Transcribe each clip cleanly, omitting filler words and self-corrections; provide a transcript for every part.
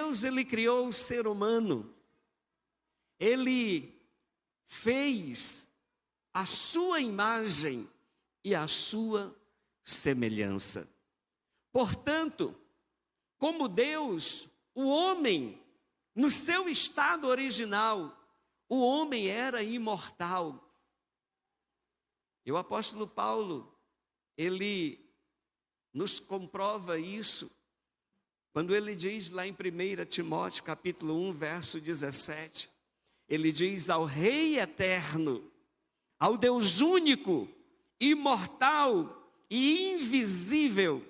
Deus, ele criou o ser humano, ele fez a sua imagem e a sua semelhança. Portanto, como Deus, o homem, no seu estado original, o homem era imortal. E o apóstolo Paulo, ele nos comprova isso, quando ele diz lá em 1 Timóteo capítulo 1, verso 17, ele diz: ao Rei eterno, ao Deus único, imortal e invisível,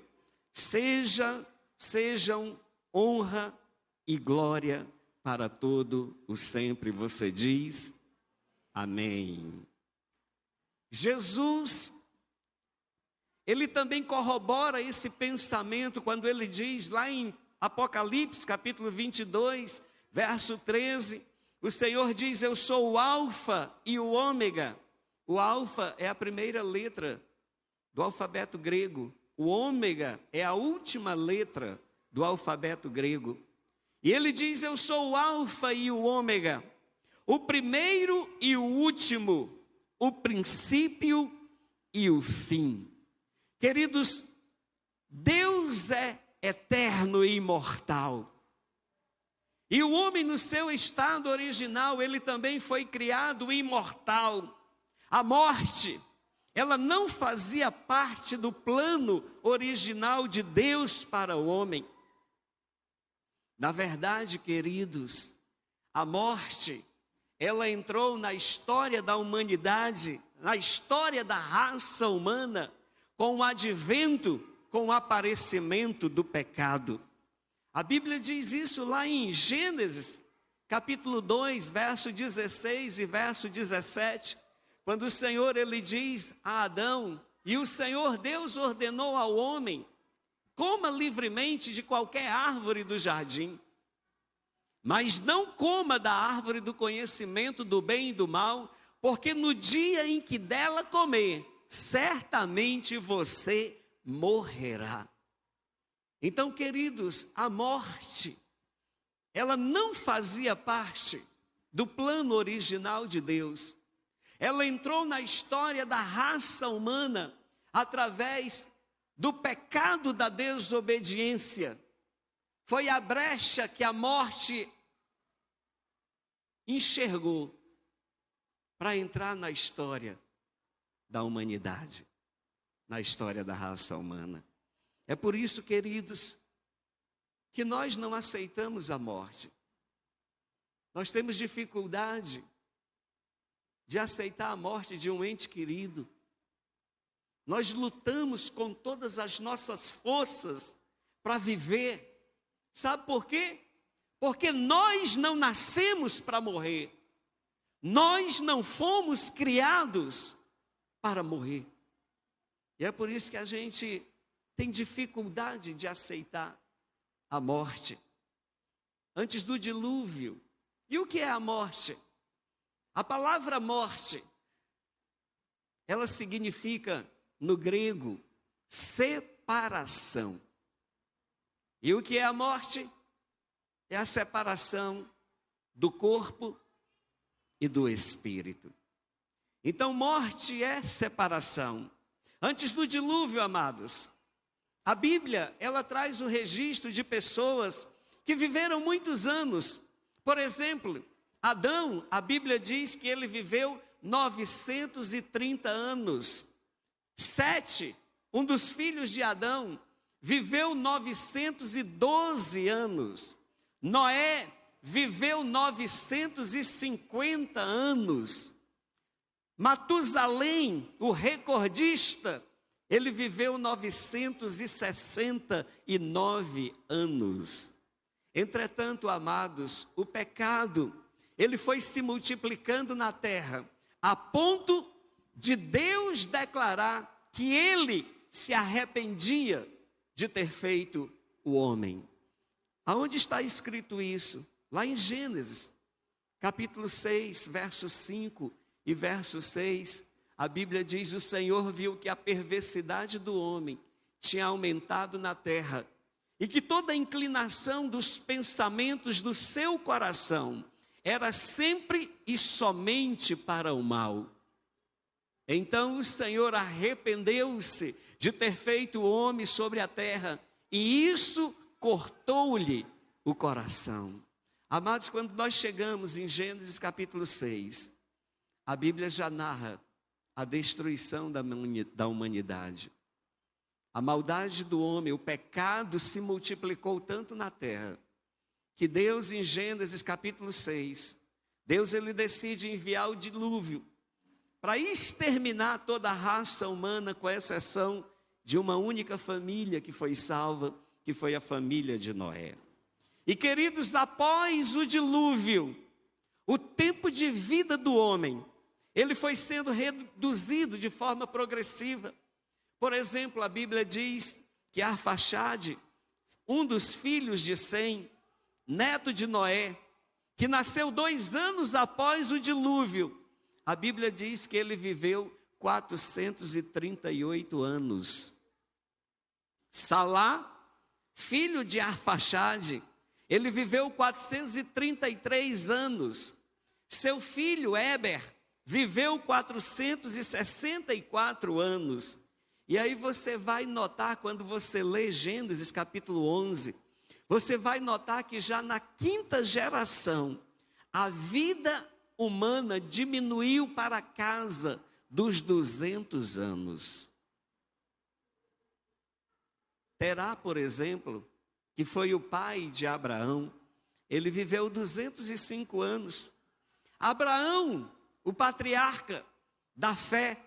sejam honra e glória para todo o sempre. Você diz amém. Jesus, ele também corrobora esse pensamento quando ele diz lá em Apocalipse capítulo 22, verso 13, o Senhor diz: eu sou o alfa e o ômega. O alfa é a primeira letra do alfabeto grego, o ômega é a última letra do alfabeto grego. E ele diz: eu sou o alfa e o ômega, o primeiro e o último, o princípio e o fim. Queridos, Deus é eterno e imortal. E o homem, no seu estado original, ele também foi criado imortal. A morte, ela não fazia parte do plano original de Deus para o homem. Na verdade, queridos, a morte, ela entrou na história da humanidade, na história da raça humana, com o advento, com o aparecimento do pecado. A Bíblia diz isso lá em Gênesis, capítulo 2, verso 16 e verso 17, quando o Senhor, ele diz a Adão: e o Senhor Deus ordenou ao homem, coma livremente de qualquer árvore do jardim, mas não coma da árvore do conhecimento do bem e do mal, porque no dia em que dela comer, certamente você morrerá. Então, queridos, a morte, ela não fazia parte do plano original de Deus. Ela entrou na história da raça humana através do pecado da desobediência. Foi a brecha que a morte enxergou para entrar na história da humanidade, na história da raça humana. É por isso, queridos, que nós não aceitamos a morte. Nós temos dificuldade de aceitar a morte de um ente querido. Nós lutamos com todas as nossas forças para viver. Sabe por quê? Porque nós não nascemos para morrer. Nós não fomos criados para morrer. E é por isso que a gente tem dificuldade de aceitar a morte. Antes do dilúvio. E o que é a morte? A palavra morte, ela significa, no grego, separação. E o que é a morte? É a separação do corpo e do espírito. Então, morte é separação. Antes do dilúvio, amados, a Bíblia, ela traz o registro de pessoas que viveram muitos anos. Por exemplo, Adão, a Bíblia diz que ele viveu 930 anos. Sete, um dos filhos de Adão, viveu 912 anos. Noé viveu 950 anos. Matusalém, o recordista, ele viveu 969 anos. Entretanto, amados, o pecado, ele foi se multiplicando na terra, a ponto de Deus declarar que ele se arrependia de ter feito o homem. Aonde está escrito isso? Lá em Gênesis, capítulo 6, verso 5 e verso 6, a Bíblia diz: o Senhor viu que a perversidade do homem tinha aumentado na terra, e que toda a inclinação dos pensamentos do seu coração era sempre e somente para o mal. Então o Senhor arrependeu-se de ter feito o homem sobre a terra, e isso cortou-lhe o coração. Amados, quando nós chegamos em Gênesis capítulo 6, a Bíblia já narra a destruição da humanidade. A maldade do homem, o pecado se multiplicou tanto na terra, que Deus, em Gênesis capítulo 6, Deus ele decide enviar o dilúvio para exterminar toda a raça humana, com exceção de uma única família que foi salva, que foi a família de Noé. E queridos, após o dilúvio, o tempo de vida do homem, ele foi sendo reduzido de forma progressiva. Por exemplo, a Bíblia diz que Arfaxade, um dos filhos de Sem, neto de Noé, que nasceu 2 anos após o dilúvio, a Bíblia diz que ele viveu 438 anos. Salá, filho de Arfaxade, ele viveu 433 anos. Seu filho Éber viveu 464 anos. E aí você vai notar, quando você lê Gênesis capítulo 11, você vai notar que já na 5ª geração, a vida humana diminuiu para a casa dos 200 anos. Terá, por exemplo, que foi o pai de Abraão, ele viveu 205 anos. Abraão, o patriarca da fé,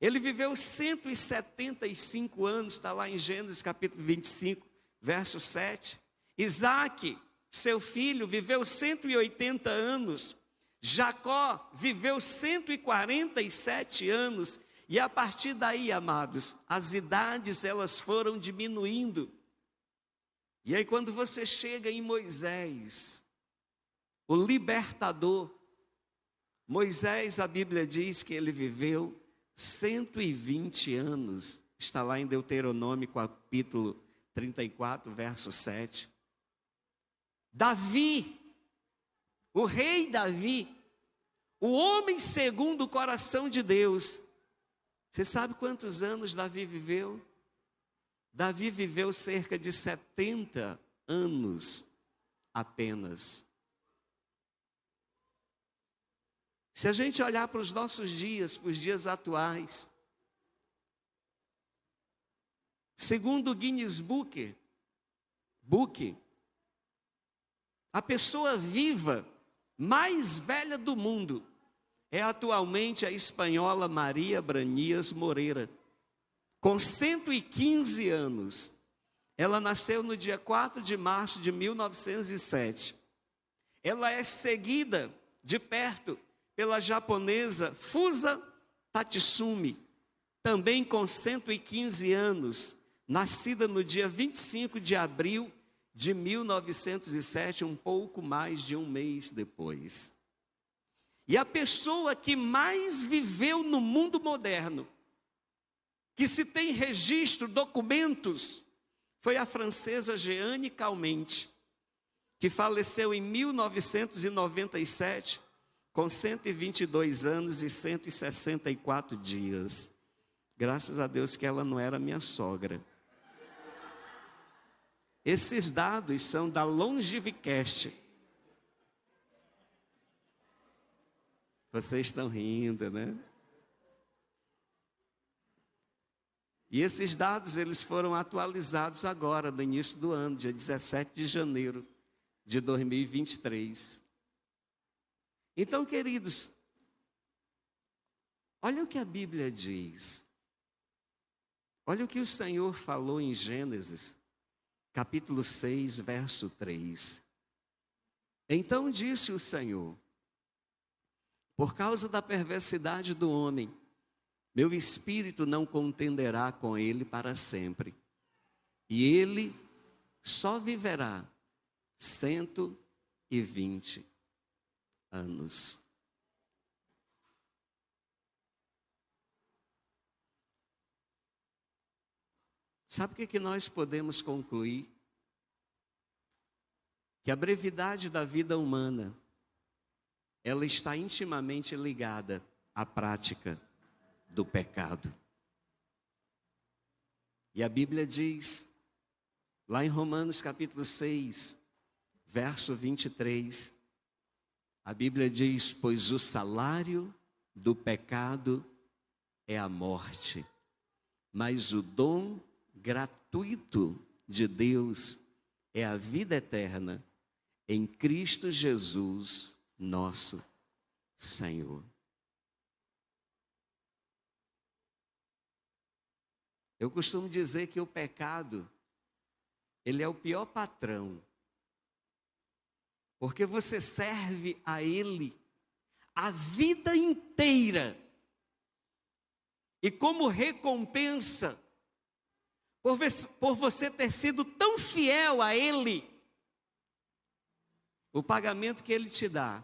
ele viveu 175 anos, está lá em Gênesis capítulo 25, verso 7. Isaac, seu filho, viveu 180 anos. Jacó viveu 147 anos. E a partir daí, amados, as idades elas foram diminuindo. E aí quando você chega em Moisés, o libertador, Moisés, a Bíblia diz que ele viveu 120 anos. Está lá em Deuteronômio capítulo 34, verso 7. Davi, o rei Davi, o homem segundo o coração de Deus. Você sabe quantos anos Davi viveu? Davi viveu cerca de 70 anos apenas. Se a gente olhar para os nossos dias, para os dias atuais, segundo o Guinness Book, a pessoa viva mais velha do mundo é atualmente a espanhola Maria Branias Moreira, com 115 anos. Ela nasceu no dia 4 de março de 1907. Ela é seguida de perto pela japonesa Fusa Tatsumi, também com 115 anos, nascida no dia 25 de abril de 1907, um pouco mais de um mês depois. E a pessoa que mais viveu no mundo moderno, que se tem registro, documentos, foi a francesa Jeanne Calment, que faleceu em 1997, com 122 anos e 164 dias. Graças a Deus que ela não era minha sogra. Esses dados são da Longevicast. Vocês estão rindo, né? E esses dados, eles foram atualizados agora, no início do ano, dia 17 de janeiro de 2023. Então, queridos, olha o que a Bíblia diz. Olha o que o Senhor falou em Gênesis, capítulo 6, verso 3. Então disse o Senhor: por causa da perversidade do homem, meu espírito não contenderá com ele para sempre, e ele só viverá 120 anos. Sabe o que nós podemos concluir que a brevidade da vida humana, ela está intimamente ligada à prática do pecado. E a Bíblia diz, lá em Romanos capítulo 6, verso 23, a Bíblia diz: pois o salário do pecado é a morte, mas o dom gratuito de Deus é a vida eterna em Cristo Jesus, nosso Senhor. Eu costumo dizer que o pecado, ele é o pior patrão, porque você serve a ele a vida inteira, e como recompensa, por você ter sido tão fiel a ele, o pagamento que ele te dá,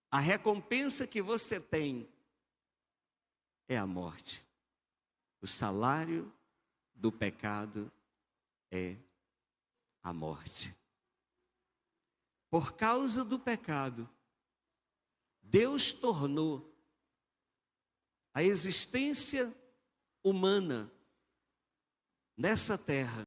a recompensa que você tem, é a morte. O salário do pecado é a morte. Por causa do pecado, Deus tornou a existência humana nessa terra